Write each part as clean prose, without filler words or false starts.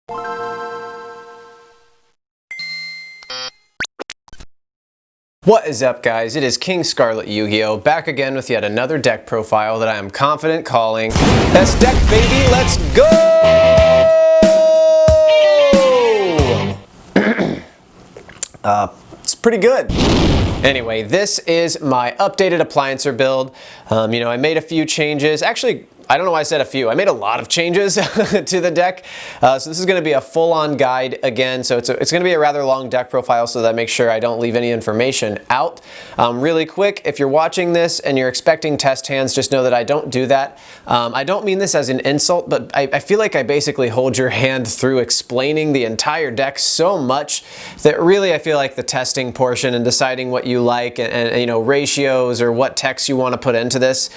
What is up, guys? It is King Scarlet Yu-Gi-Oh! Back again with yet another deck profile that I am confident calling Best Deck, baby! Let's go! It's pretty good. Anyway, this is my updated Appliancer build. I made a few changes. Actually, I don't know why I said a few. I made a lot of changes to the deck. So this is going to be a full-on guide again. So it's going to be a rather long deck profile so that I make sure I don't leave any information out. Really quick, if you're watching this and you're expecting test hands, just know that I don't do that. I don't mean this as an insult, but I feel like I basically hold your hand through explaining the entire deck so much that really I feel like the testing portion and deciding what you like and ratios or what text you want to put into this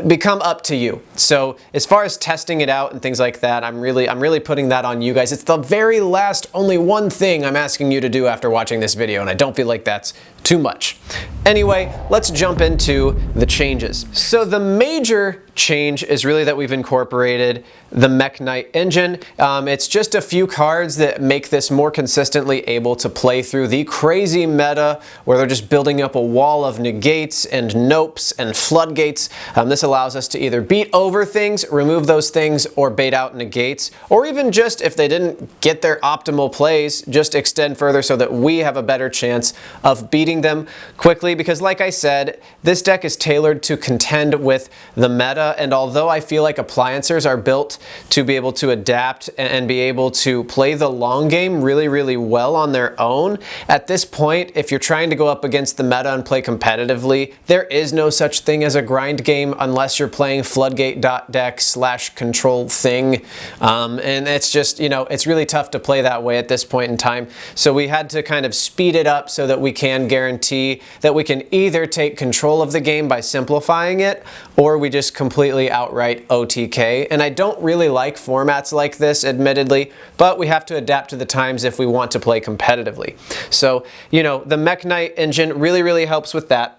become up to you. So as far as testing it out and things like that, I'm really putting that on you guys. It's the very last, only one thing I'm asking you to do after watching this video, and I don't feel like that's too much. Anyway, let's jump into the changes. So the major change is really that we've incorporated the Mech Knight engine. It's just a few cards that make this more consistently able to play through the crazy meta where they're just building up a wall of negates and nopes and floodgates. This allows us to either beat over things, remove those things, or bait out negates, or even just if they didn't get their optimal plays, just extend further so that we have a better chance of beating them quickly, because like I said, this deck is tailored to contend with the meta, and although I feel like Appliancers are built to be able to adapt and be able to play the long game really, really well on their own, at this point, if you're trying to go up against the meta and play competitively, there is no such thing as a grind game unless you're playing floodgate.deck/control thing, and it's just, it's really tough to play that way at this point in time. So we had to kind of speed it up so that we can guarantee that we can either take control of the game by simplifying it, or we just completely outright OTK. And I don't really like formats like this, admittedly, but we have to adapt to the times if we want to play competitively. So, the Mech Knight engine really, really helps with that.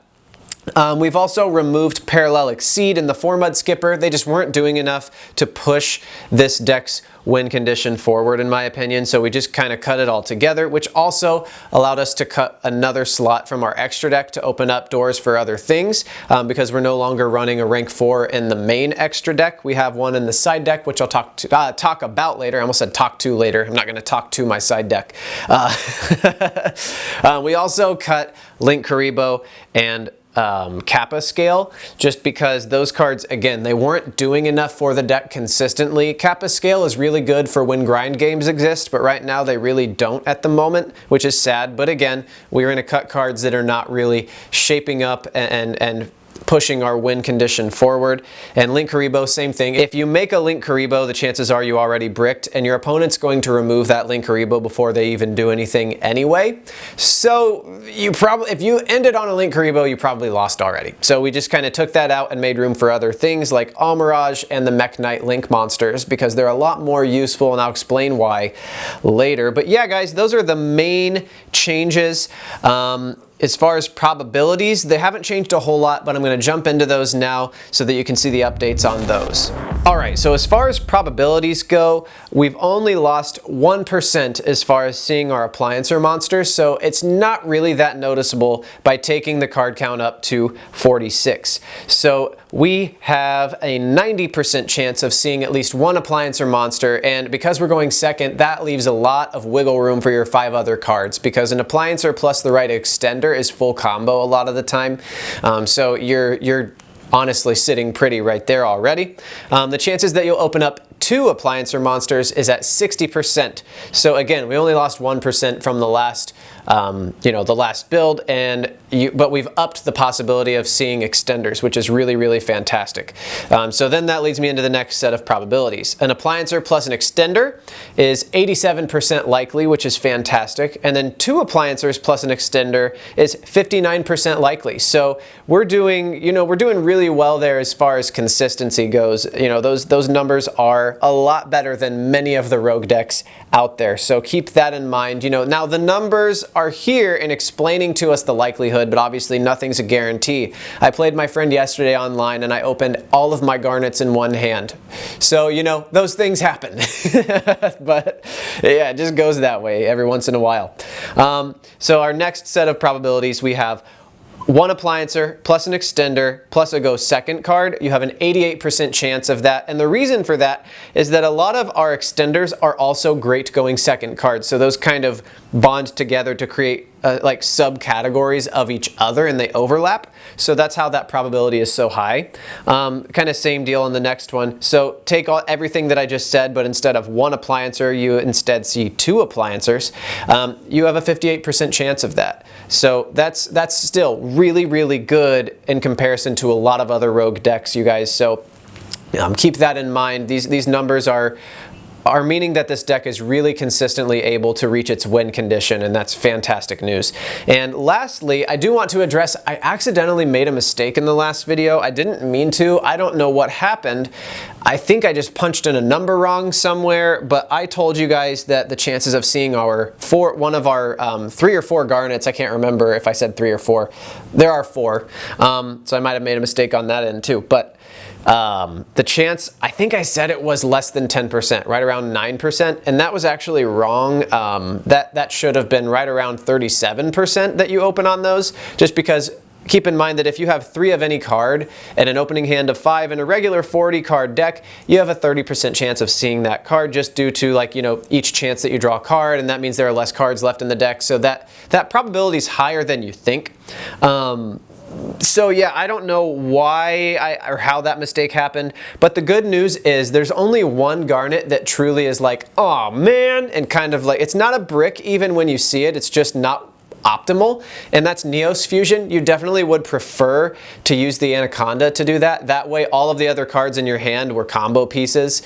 We've also removed Parallel Exceed and the 4-Mud Skipper. They just weren't doing enough to push this deck's win condition forward, in my opinion, so we just kind of cut it all together, which also allowed us to cut another slot from our extra deck to open up doors for other things, because we're no longer running a rank 4 in the main extra deck. We have one in the side deck, which I'll talk about later. I almost said talk to later. I'm not going to talk to my side deck. We also cut Link Karibo and Kappa Scale, just because those cards, again, they weren't doing enough for the deck consistently. Kappa Scale is really good for when grind games exist, but right now they really don't at the moment, which is sad. But again, we're going to cut cards that are not really shaping up and pushing our win condition forward. And Link Karibo, same thing. If you make a Link Karibo, the chances are you already bricked, and your opponent's going to remove that Link Karibo before they even do anything anyway. So if you ended on a Link Karibo, you probably lost already. So we just kind of took that out and made room for other things like Almirage and the Mech Knight Link monsters, because they're a lot more useful, and I'll explain why later. But yeah, guys, those are the main changes. As far as probabilities, they haven't changed a whole lot, but I'm going to jump into those now so that you can see the updates on those. Alright, so as far as probabilities go, we've only lost 1% as far as seeing our Appliancer monsters, so it's not really that noticeable by taking the card count up to 46. So we have a 90% chance of seeing at least one Appliancer monster, and because we're going second, that leaves a lot of wiggle room for your 5 other cards, because an Appliancer plus the right extender is full combo a lot of the time. So you're honestly sitting pretty right there already. The chances that you'll open up 2 Appliancer monsters is at 60%. So again, we only lost 1% from the last the last build, but we've upped the possibility of seeing extenders, which is really, really fantastic. So then that leads me into the next set of probabilities. An Appliancer plus an extender is 87% likely, which is fantastic. And then 2 Appliancers plus an extender is 59% likely. So we're doing really well there as far as consistency goes. Those numbers are a lot better than many of the rogue decks out there. So keep that in mind. Now the numbers are here in explaining to us the likelihood likelihood, but obviously nothing's a guarantee. I played my friend yesterday online and I opened all of my garnets in one hand. So, you know, those things happen. But yeah, it just goes that way every once in a while. So our next set of probabilities, we have one appliancer plus an extender plus a go second card. You have an 88% chance of that, and the reason for that is that a lot of our extenders are also great going second cards, so those kind of bond together to create like subcategories of each other, and they overlap, so that's how that probability is so high. Kind of same deal on the next one. So take everything that I just said, but instead of one appliancer, you instead see two appliancers. You have a 58% chance of that. So that's still really, really good in comparison to a lot of other rogue decks, you guys. So keep that in mind. These numbers are meaning that this deck is really consistently able to reach its win condition, and that's fantastic news. And lastly, I do want to address, I accidentally made a mistake in the last video. I didn't mean to. I don't know what happened. I think I just punched in a number wrong somewhere, but I told you guys that the chances of seeing one of our 3 or 4 garnets, I can't remember if I said 3 or 4. There are 4, so I might have made a mistake on that end too. But the chance, I think I said it was less than 10%, right around 9%, and that was actually wrong. That should have been right around 37% that you open on those, just because keep in mind that if you have 3 of any card and an opening hand of 5 in a regular 40 card deck, you have a 30% chance of seeing that card just due to, like, you know, each chance that you draw a card, and that means there are less cards left in the deck, so that probability is higher than you think. So yeah, I don't know why or how that mistake happened, but the good news is there's only one garnet that truly is like, oh man, and kind of like, it's not a brick even when you see it, it's just not optimal, and that's Neos Fusion. You definitely would prefer to use the Anaconda to do that. That way all of the other cards in your hand were combo pieces.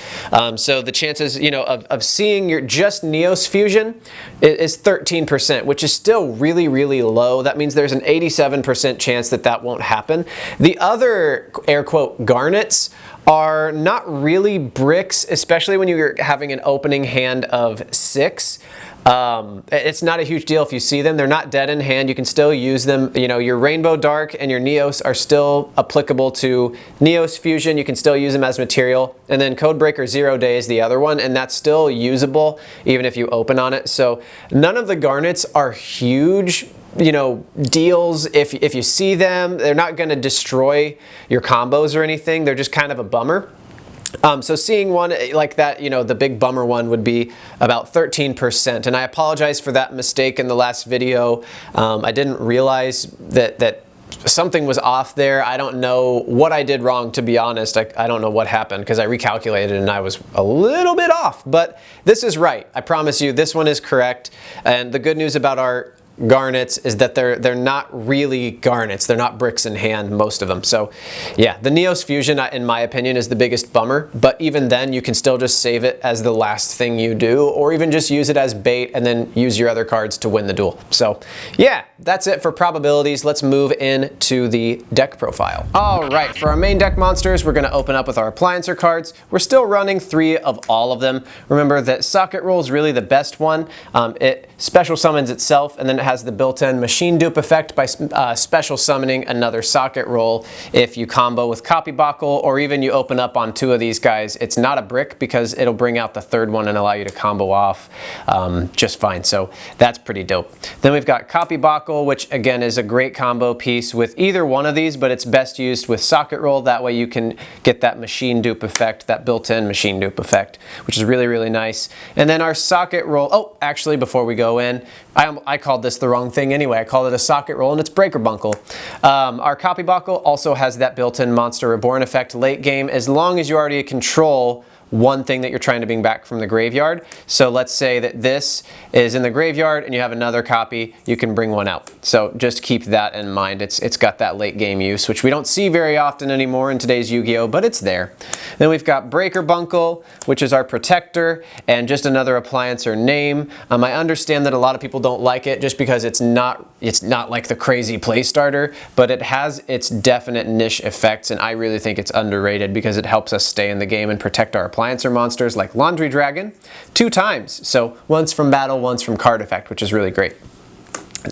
So the chances, you know, of seeing your just Neos Fusion is 13%, which is still really, really low. That means there's an 87% chance that that won't happen. The other air quote garnets are not really bricks, especially when you're having an opening hand of 6. It's not a huge deal if you see them. They're not dead in hand. You can still use them. You know, your Rainbow Dark and your Neos are still applicable to Neos Fusion. You can still use them as material. And then Codebreaker 0 Day is the other one, and that's still usable even if you open on it. So none of the garnets are huge, you know, deals. If you see them, they're not going to destroy your combos or anything. They're just kind of a bummer. So seeing one like that, you know, the big bummer one would be about 13%. And I apologize for that mistake in the last video. I didn't realize that something was off there. I don't know what I did wrong, to be honest. I don't know what happened because I recalculated and I was a little bit off. But this is right. I promise you, this one is correct. And the good news about our garnets is that they're not really garnets. They're not bricks in hand, most of them. So yeah, the Neos Fusion, in my opinion, is the biggest bummer, but even then you can still just save it as the last thing you do, or even just use it as bait and then use your other cards to win the duel. So yeah, that's it for probabilities. Let's move into the deck profile. All right, for our main deck monsters, we're going to open up with our Appliancer cards. We're still running 3 of all of them. Remember that Socket Roll is really the best one. It special summons itself, and then it has the built-in machine dupe effect by special summoning another Socket Roll. If you combo with Copy Buckle, or even you open up on 2 of these guys, it's not a brick because it'll bring out the 3rd one and allow you to combo off just fine. So that's pretty dope. Then we've got Copy Buckle, which again is a great combo piece with either one of these, but it's best used with Socket Roll. That way you can get that machine dupe effect, that built-in machine dupe effect, which is really, really nice. And then our Socket Roll, oh, actually before we go in, I called this the wrong thing anyway. I called it a Socket Roll and it's Breaker Buckle. Our Copy Buckle also has that built-in Monster Reborn effect late game, as long as you already control one thing that you're trying to bring back from the graveyard. So let's say that this is in the graveyard and you have another copy, you can bring one out. So just keep that in mind. It's got that late game use, which we don't see very often anymore in today's Yu-Gi-Oh, but it's there. Then we've got Breaker Buckle, which is our protector and just another Appliancer name. I understand that a lot of people don't like it just because it's not like the crazy play starter, but it has its definite niche effects, and I really think it's underrated because it helps us stay in the game and protect our Appliancer monsters like Laundry Dragon 2 times. So once from battle, once from card effect, which is really great.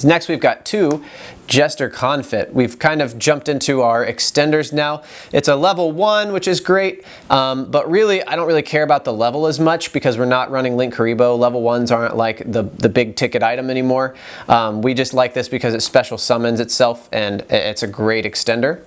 Next we've got 2 Jester Confit. We've kind of jumped into our extenders now. It's a level 1, which is great, but really I don't really care about the level as much because we're not running Link Karibo. Level 1s aren't like the big ticket item anymore. We just like this because it special summons itself and it's a great extender.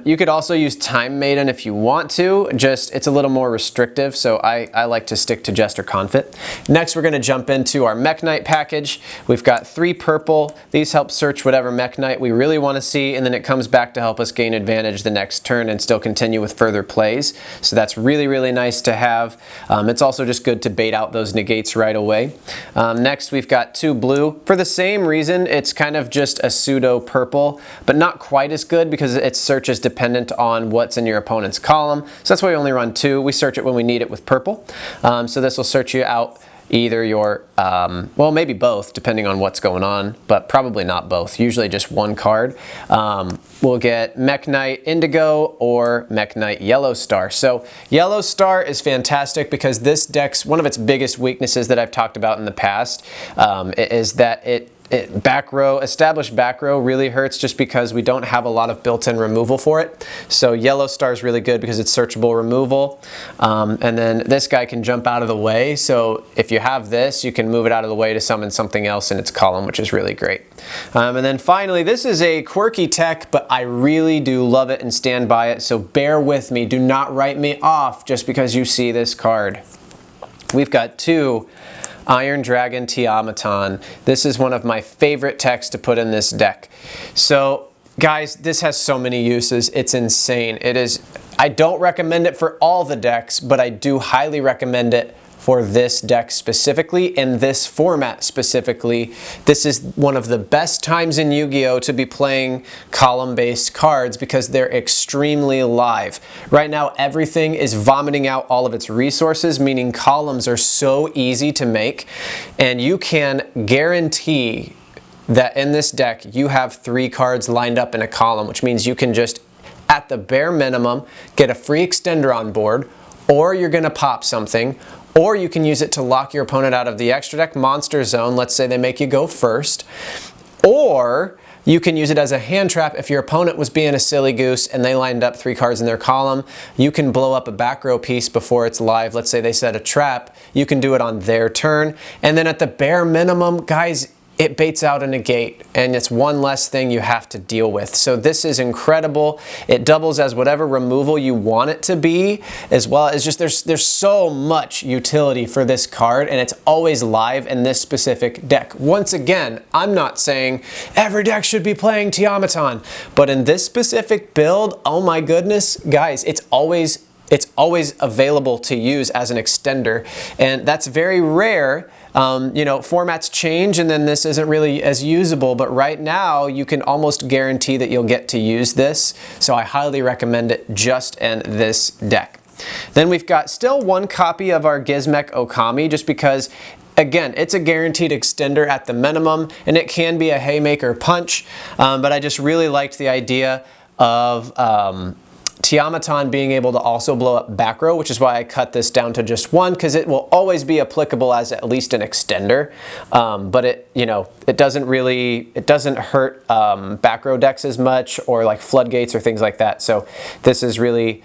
You could also use Time Maiden if you want to, just it's a little more restrictive, so I like to stick to Jester Confit. Next we're going to jump into our Mech Knight package. We've got 3 purple. These help search whatever Mech Knight we really want to see, and then it comes back to help us gain advantage the next turn and still continue with further plays. So that's really, really nice to have. It's also just good to bait out those negates right away. Next we've got 2 blue. For the same reason, it's kind of just a pseudo purple, but not quite as good because its search is dependent on what's in your opponent's column. So that's why we only run 2. We search it when we need it with purple. So this will search you out either your, well, maybe both, depending on what's going on, but probably not both. Usually just 1 card. We'll get Mech Knight Indigo or Mech Knight Yellow Star. So Yellow Star is fantastic because this deck's, one of its biggest weaknesses that I've talked about in the past is that established back row really hurts just because we don't have a lot of built-in removal for it. So Yellow Star is really good because it's searchable removal. And then this guy can jump out of the way. So if you have this, you can move it out of the way to summon something else in its column, which is really great. And then finally, this is a quirky tech, but I really do love it and stand by it. So bear with me. Do not write me off just because you see this card. We've got 2 Iron Dragon Tiamaton. This is one of my favorite techs to put in this deck. So guys, this has so many uses. It's insane. It is, I don't recommend it for all the decks, but I do highly recommend it for this deck specifically, in this format specifically. This is one of the best times in Yu-Gi-Oh! To be playing column-based cards because they're extremely live. Right now, everything is vomiting out all of its resources, meaning columns are so easy to make, and you can guarantee that in this deck, you have 3 cards lined up in a column, which means you can just, at the bare minimum, get a free extender on board, or you're gonna pop something, or you can use it to lock your opponent out of the extra deck monster zone. Let's say they make you go first. Or you can use it as a hand trap if your opponent was being a silly goose and they lined up 3 cards in their column. You can blow up a back row piece before it's live. Let's say they set a trap. You can do it on their turn. And then at the bare minimum, guys, it baits out a negate, and it's one less thing you have to deal with. So this is incredible. It doubles as whatever removal you want it to be, as well as just there's so much utility for this card, and it's always live in this specific deck. Once again, I'm not saying every deck should be playing Tiamaton, but in this specific build, oh my goodness, guys, it's always available to use as an extender, and that's very rare. You know, formats change and then this isn't really as usable, but right now you can almost guarantee that you'll get to use this. So I highly recommend it just in this deck. Then we've got still 1 copy of our Gizmek Okami, just because, again, it's a guaranteed extender at the minimum, and it can be a haymaker punch, but I just really liked the idea of Tiamaton being able to also blow up back row, which is why I cut this down to just 1, because it will always be applicable as at least an extender, but it doesn't hurt back row decks as much, or like floodgates or things like that. So this is really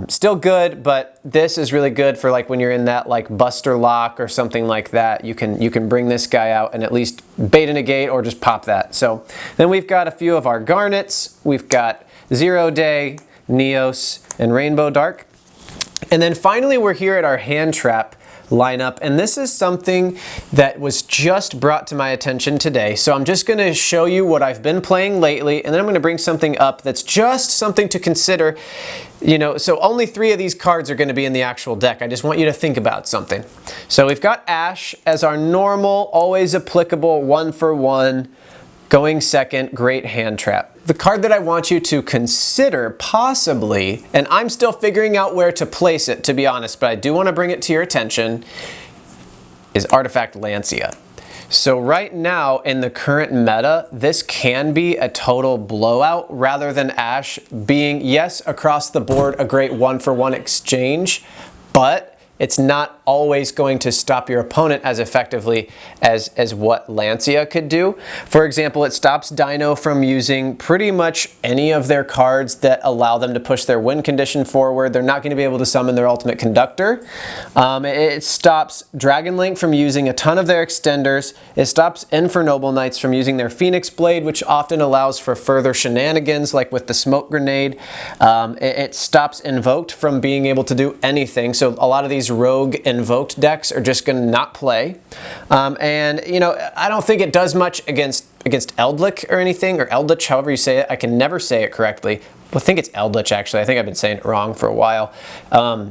still good, but this is really good for like when you're in that like Buster Lock or something like that. You can bring this guy out and at least bait a negate or just pop that. So then we've got a few of our Garnets. We've got 0 Day, Neos, and Rainbow Dark. And then finally we're here at our hand trap lineup, and this is something that was just brought to my attention today. So I'm just going to show you what I've been playing lately, and then I'm going to bring something up that's just something to consider. You know, so only 3 of these cards are going to be in the actual deck. I just want you to think about something. So we've got Ash as our normal, always applicable 1-for-1, going second, great hand trap. The card that I want you to consider possibly, and I'm still figuring out where to place it, to be honest, but I do want to bring it to your attention, is Artifact Lancia. So right now in the current meta, this can be a total blowout rather than Ash being, yes, across the board, a great 1-for-1 exchange, but it's not always going to stop your opponent as effectively as what Lancia could do. For example, it stops Dino from using pretty much any of their cards that allow them to push their win condition forward. They're not going to be able to summon their ultimate conductor. It stops Dragon Link from using a ton of their extenders. It stops Infernoble Knights from using their Phoenix Blade, which often allows for further shenanigans, like with the smoke grenade. It stops Invoked from being able to do anything. So a lot of these rogue invoked decks are just going to not play. And you know, I don't think it does much against Eldritch or anything, or Eldritch, however you say it. I can never say it correctly. I think it's Eldritch, actually. I think I've been saying it wrong for a while.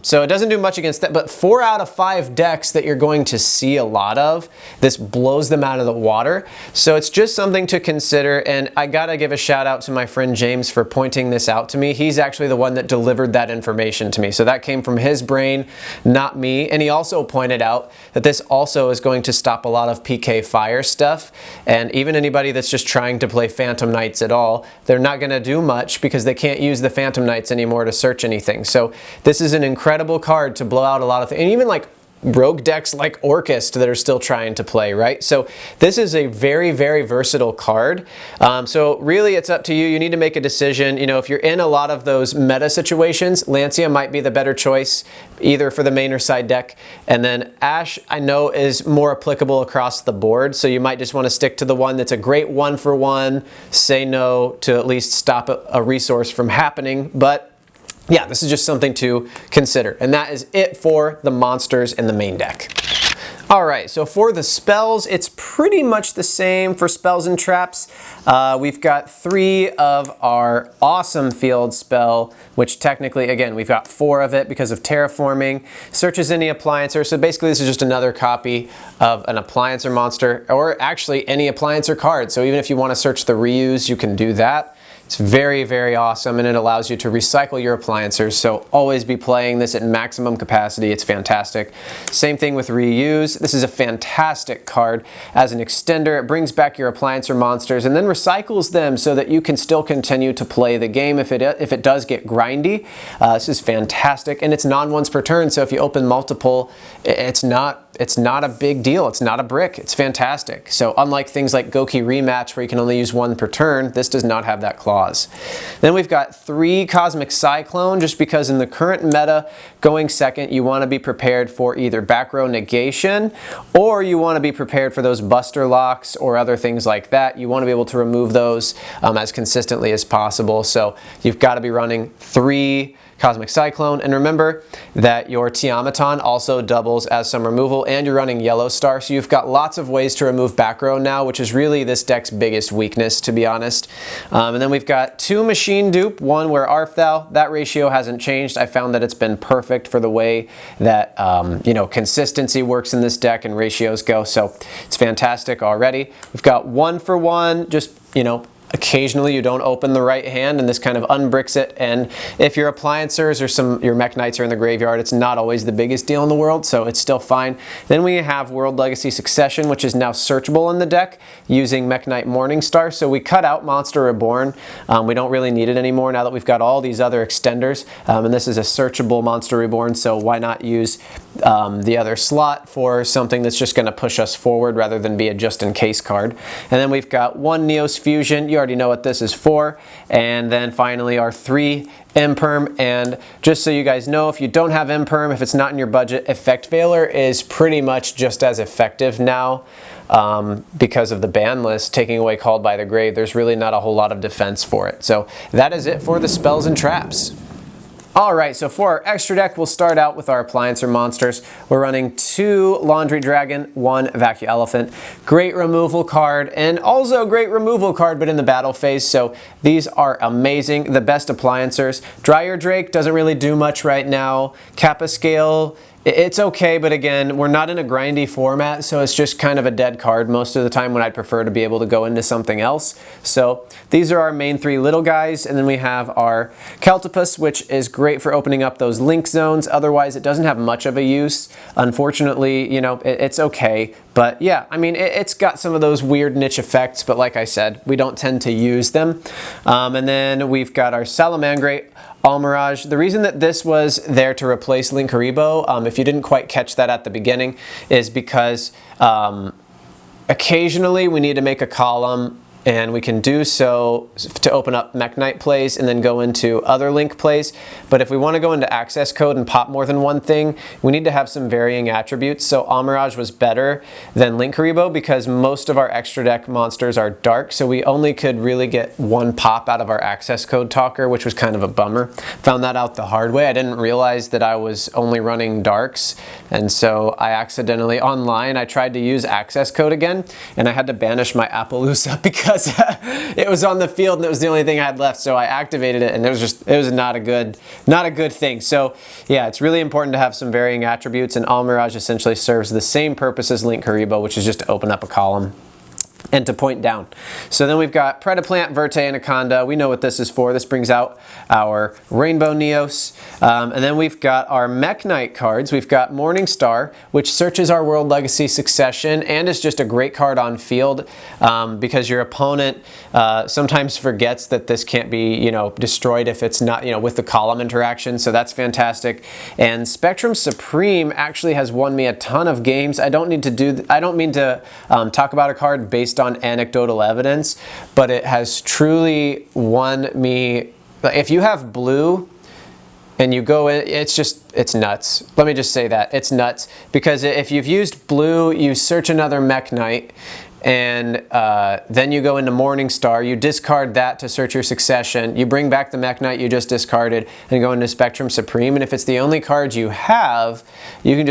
So it doesn't do much against that, but 4 out of 5 decks that you're going to see a lot of, this blows them out of the water. So it's just something to consider, and I gotta give a shout out to my friend James for pointing this out to me. He's actually the one that delivered that information to me. So that came from his brain, not me. And he also pointed out that this also is going to stop a lot of PK Fire stuff, and even anybody that's just trying to play Phantom Knights at all, they're not gonna do much because they can't use the Phantom Knights anymore to search anything. So this is an incredible card to blow out a lot of things, and even like rogue decks like Orcust that are still trying to play, right? So this is a very, very versatile card. So really it's up to you. You need to make a decision. You know, if you're in a lot of those meta situations, Lancia might be the better choice, either for the main or side deck. And then Ash, I know, is more applicable across the board. So you might just want to stick to the one that's a great 1-for-1, say no to at least stop a resource from happening. But yeah, this is just something to consider. And that is it for the monsters in the main deck. Alright, so for the spells, it's pretty much the same for spells and traps. We've got 3 of our awesome field spell, which technically, again, we've got 4 of it because of terraforming. Searches any appliancer, so basically this is just another copy of an appliancer monster, or actually any appliancer card. So even if you want to search the reuse, you can do that. It's very, very awesome, and it allows you to recycle your appliancers, so always be playing this at maximum capacity. It's fantastic. Same thing with reuse. This is a fantastic card as an extender. It brings back your appliancer monsters and then recycles them so that you can still continue to play the game if it does get grindy. This is fantastic, and it's non-once per turn, so if you open multiple, it's not a big deal. It's not a brick. It's fantastic. So unlike things like Goki Rematch, where you can only use 1 per turn, this does not have that clause. Then we've got 3 Cosmic Cyclone, just because in the current meta, going second, you want to be prepared for either back row negation, or you want to be prepared for those Buster Locks or other things like that. You want to be able to remove those as consistently as possible. So you've got to be running 3 Cosmic Cyclone, and remember that your Tiamaton also doubles as some removal, and you're running Yellow Star, so you've got lots of ways to remove back row now, which is really this deck's biggest weakness, to be honest. And then we've got 2 Machine Dupe, 1 where Arfthal, that ratio hasn't changed. I found that it's been perfect for the way that you know, consistency works in this deck and ratios go, so it's fantastic already. We've got 1-for-1, just, you know, occasionally you don't open the right hand and this kind of unbricks it, and if your appliancers or your Mech Knights are in the graveyard, it's not always the biggest deal in the world, so it's still fine. Then we have World Legacy Succession, which is now searchable in the deck using Mech Knight Morningstar, so we cut out Monster Reborn. We don't really need it anymore now that we've got all these other extenders, and this is a searchable Monster Reborn, so why not use the other slot for something that's just going to push us forward rather than be a just-in-case card. And then we've got 1 Neos Fusion. You already know what this is for. And then finally our 3 Imperm, and just so you guys know, if you don't have Imperm, if it's not in your budget, Effect Veiler is pretty much just as effective now because of the ban list taking away Called by the Grave. There's really not a whole lot of defense for it. So that is it for the spells and traps. Alright, so for our extra deck, we'll start out with our Appliancer monsters. We're running 2 Laundry Dragon, 1 Vacuum Elephant. Great removal card, and also a great removal card, but in the battle phase, so these are amazing. The best Appliancers. Dryer Drake doesn't really do much right now. Kappa Scale, it's okay, but again, we're not in a grindy format, so it's just kind of a dead card most of the time when I'd prefer to be able to go into something else. So these are our main 3 little guys, and then we have our Keltopus, which is great for opening up those link zones. Otherwise, it doesn't have much of a use. Unfortunately, you know, it's okay. But yeah, I mean, it's got some of those weird niche effects, but like I said, we don't tend to use them. And then we've got our Salamangreat, Almirage. The reason that this was there to replace Link Karibo, if you didn't quite catch that at the beginning, is because occasionally we need to make a column, and we can do so to open up Mech Knight plays and then go into other Link plays. But if we want to go into access code and pop more than one thing, we need to have some varying attributes. So Almirage was better than Link Karibo because most of our extra deck monsters are dark, so we only could really get one pop out of our access code talker, which was kind of a bummer. Found that out the hard way. I didn't realize that I was only running darks, and so I accidentally, online, I tried to use access code again, and I had to banish my Appaloosa because it was on the field and it was the only thing I had left, so I activated it, and it was not a good thing. So yeah, it's really important to have some varying attributes, and Almirage essentially serves the same purpose as Link Karibo, which is just to open up a column and to point down. So then we've got Predaplant, Verte, Anaconda. We know what this is for. This brings out our Rainbow Neos. And then we've got our Mech Knight cards. We've got Morning Star, which searches our World Legacy Succession and is just a great card on field because your opponent sometimes forgets that this can't be, destroyed if it's not, with the column interaction. So that's fantastic. And Spectrum Supreme actually has won me a ton of games. I don't mean to talk about a card based on anecdotal evidence, but it has truly won me. If you have blue and you go in, it's nuts. Let me just say that. It's nuts. Because if you've used blue, you search another Mech Knight, and then you go into Morning Star, you discard that to search your Succession, you bring back the Mech Knight you just discarded, and go into Spectrum Supreme, and if it's the only card you have, you can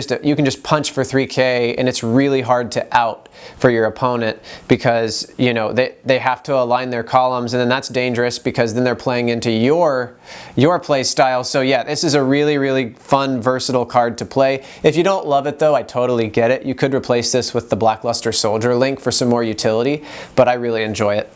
just punch for 3k, and it's really hard to out for your opponent because they have to align their columns, and then that's dangerous because then they're playing into your play style. So yeah, this is a really, really fun, versatile card to play. If you don't love it though, I totally get it. You could replace this with the Blackluster Soldier Link for some more utility, but I really enjoy it.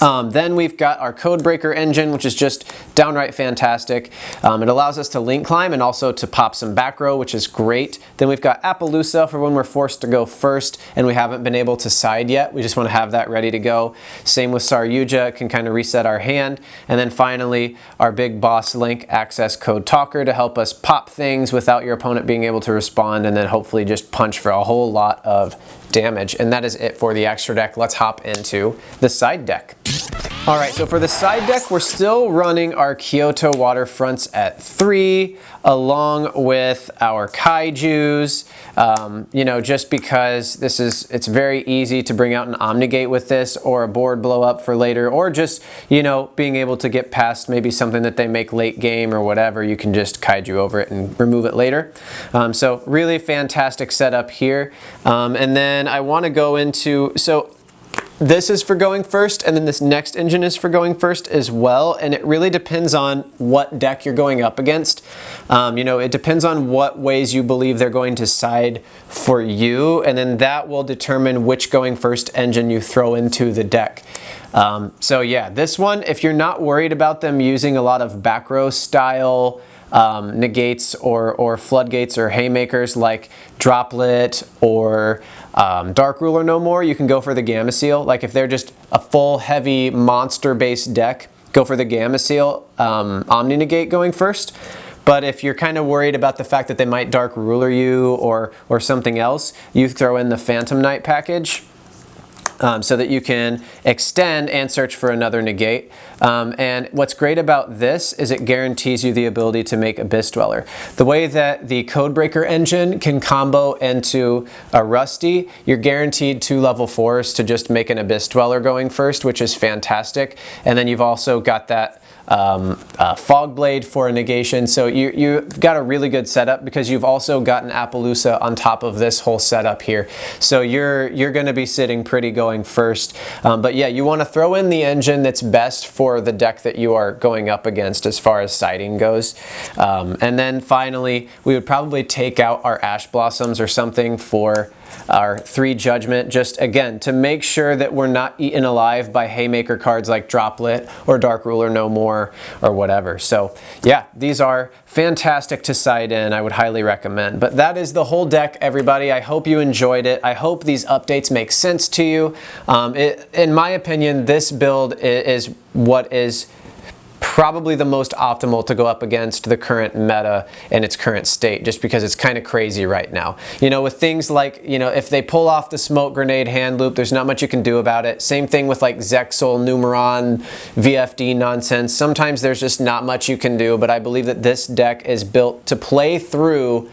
Then we've got our Codebreaker engine, which is just downright fantastic. It allows us to link climb and also to pop some back row, which is great. Then we've got Appaloosa for when we're forced to go first and we haven't been able to side yet. We just want to have that ready to go. Same with Saryuja, it can kind of reset our hand. And then finally, our big boss Link access code talker to help us pop things without your opponent being able to respond, and then hopefully just punch for a whole lot of damage. And that is it for the extra deck. Let's hop into the side deck. All right, so for the side deck, we're still running our Kyoto Waterfronts at 3, along with our Kaijus, just because it's very easy to bring out an Omnigate with this, or a board blow up for later, or just, being able to get past maybe something that they make late game or whatever, you can just Kaiju over it and remove it later. So really fantastic setup here. And then I want to go into, so this is for going first, and then this next engine is for going first as well, and it really depends on what deck you're going up against. It depends on what ways you believe they're going to side for you, and then that will determine which going first engine you throw into the deck. So yeah, this one, if you're not worried about them using a lot of back row style negates or floodgates or haymakers like Droplet or Dark Ruler No More, you can go for the Gamma Seal. Like if they're just a full heavy monster based deck, go for the Gamma Seal Omni Negate going first. But if you're kind of worried about the fact that they might Dark Ruler you or something else, you throw in the Phantom Knight package. So that you can extend and search for another negate. And what's great about this is it guarantees you the ability to make Abyss Dweller. The way that the Codebreaker engine can combo into a Rusty, you're guaranteed 2 level 4s to just make an Abyss Dweller going first, which is fantastic. And then you've also got that Fog Blade for a negation, so you've got a really good setup because you've also got an Appaloosa on top of this whole setup here. So you're going to be sitting pretty going first. But yeah, you want to throw in the engine that's best for the deck that you are going up against as far as siding goes. And then finally, we would probably take out our Ash Blossoms or something for our 3 Judgment, just again to make sure that we're not eaten alive by haymaker cards like Droplet or Dark Ruler No More or whatever. So yeah, these are fantastic to side in. I would highly recommend. But that is the whole deck, everybody. I hope you enjoyed it. I hope these updates make sense to you. In my opinion, this build is what is probably the most optimal to go up against the current meta in its current state, just because it's kind of crazy right now. You know, with things like, you know, if they pull off the smoke grenade hand loop, there's not much you can do about it. Same thing with like Zexal, Numeron, VFD nonsense. Sometimes there's just not much you can do, but I believe that this deck is built to play through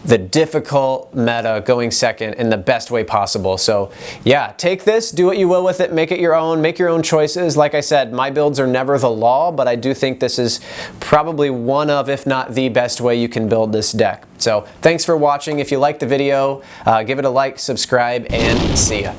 the difficult meta going second in the best way possible. So yeah, take this, do what you will with it, make it your own, make your own choices. Like I said, my builds are never the law, but I do think this is probably one of, if not the best way you can build this deck. So thanks for watching. If you liked the video, give it a like, subscribe, and see ya.